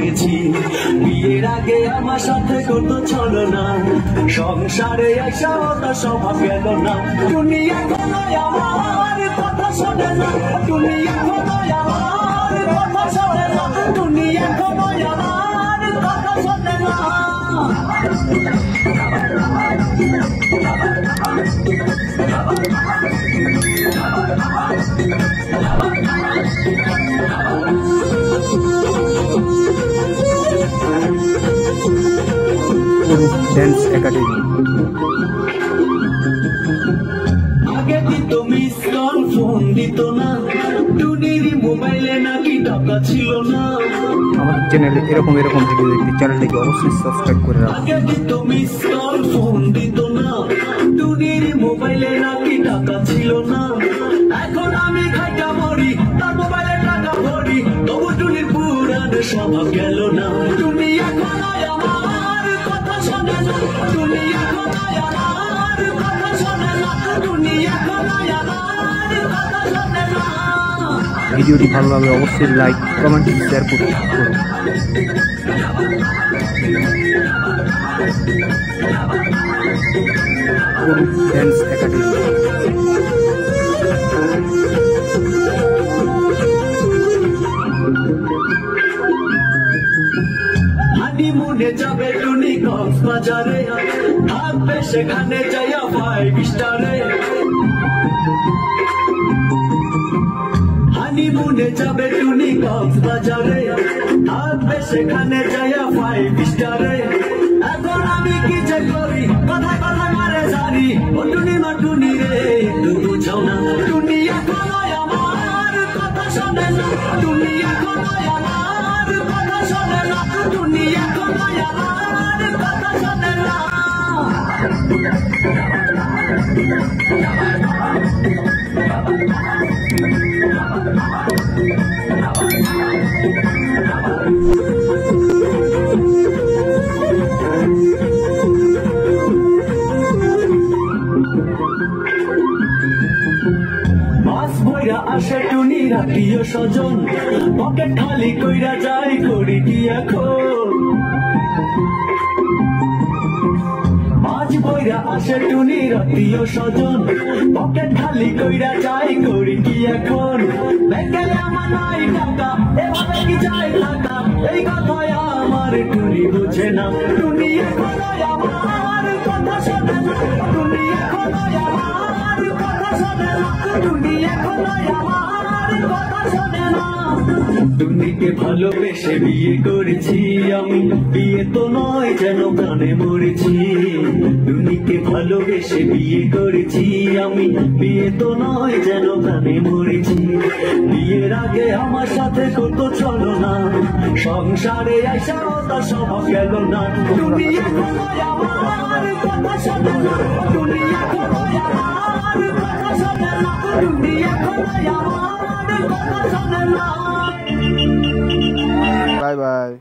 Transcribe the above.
করেছি। বিয়ের আগে আমার সাথে কত ছলনা, সংসারে এসে ওটা স্বভাব গেল না। তুমি এখনো আমার কথা শোনে না, তুমি এখনো আমার কথা শোনে না, তুমি এখনো আমার কথা শোনে না। Dance academy. আগে দিত মিস কল, ফোন দিত না, টুনির মোবাইলে নাকি টাকা ছিল না। আমাদের চ্যানেলে এরকম ভিডিও দেখতে চ্যানেলটিকে অবশ্যই সাবস্ক্রাইব করে রাখুন। আগে দিত মিস কল, ফোন দিত না, টুনির মোবাইলে নাকি টাকা ছিল না। এখন আমি খাইটা মরি, তার মোবাইলে টাকা ভরি, তবু টুনির পুরান স্বভাব গেল না। টুনি এখন আমার কথা শোনে না, টুনি এখন আমার কথা শোনে না, টুনি এখন আমার কথা শোনে না। ভিডিওটি ভালো লাগলে অবশ্যই লাইক, কমেন্ট, শেয়ার করুন। Dance academy. হানিমুনে যাবে টুনি কক্সবাজারে, থাকবে সেখানে যাইয়া 5 স্টারে। হানিমুনে যাবে টুনি কক্সবাজারে, থাকবে সেখানে যাইয়া 5 স্টারে। এখন আমি কি যে করি, কথায় কথায় মারে জানি, ও টুনি মা টুনি রে একটু বুঝাও না। টুনি এখন আমার কথা শোনে না, টুনি এখন আমার কথা শোনে না, টুনি এখন আমার কথা শোনে না। মাছ বইরা আসে টুনির আত্মীয় স্বজন, পকেট খালি কইরা যায় করি কি এখন। মাছ বইরা আসে টুনির আত্মীয় স্বজন, পকেট খালি কইরা যায় করি কি এখন। ব্যাংকে আমার নাই টাকা, এভাবে কি যায় টাকা, এই কথায় আমার টুনি বুঝে না। টুনি এখন আমার কথা শোনে না, টুনি এখন আমার কথা শোনে না, টুনি এখন আমার কথা শোনে না। টুনিকে ভালোবেসে বিয়ে করেছি আমি, বিয়ে তো নয় যেন প্রাণে মরেছি। টুনিকে ভালোবেসে বিয়ে করেছি আমি, বিয়ে তো নয় যেন প্রাণে মরেছি। বিয়ের আগে আমার সাথে কত ছলনা, সংসারে আইসা তার স্বভাব গেল না। টুনি এখন আমার কথা শোনে না, টুনি এখন আমার কথা শোনে না, টুনি এখন আমার কথা শোনে না। Bye bye.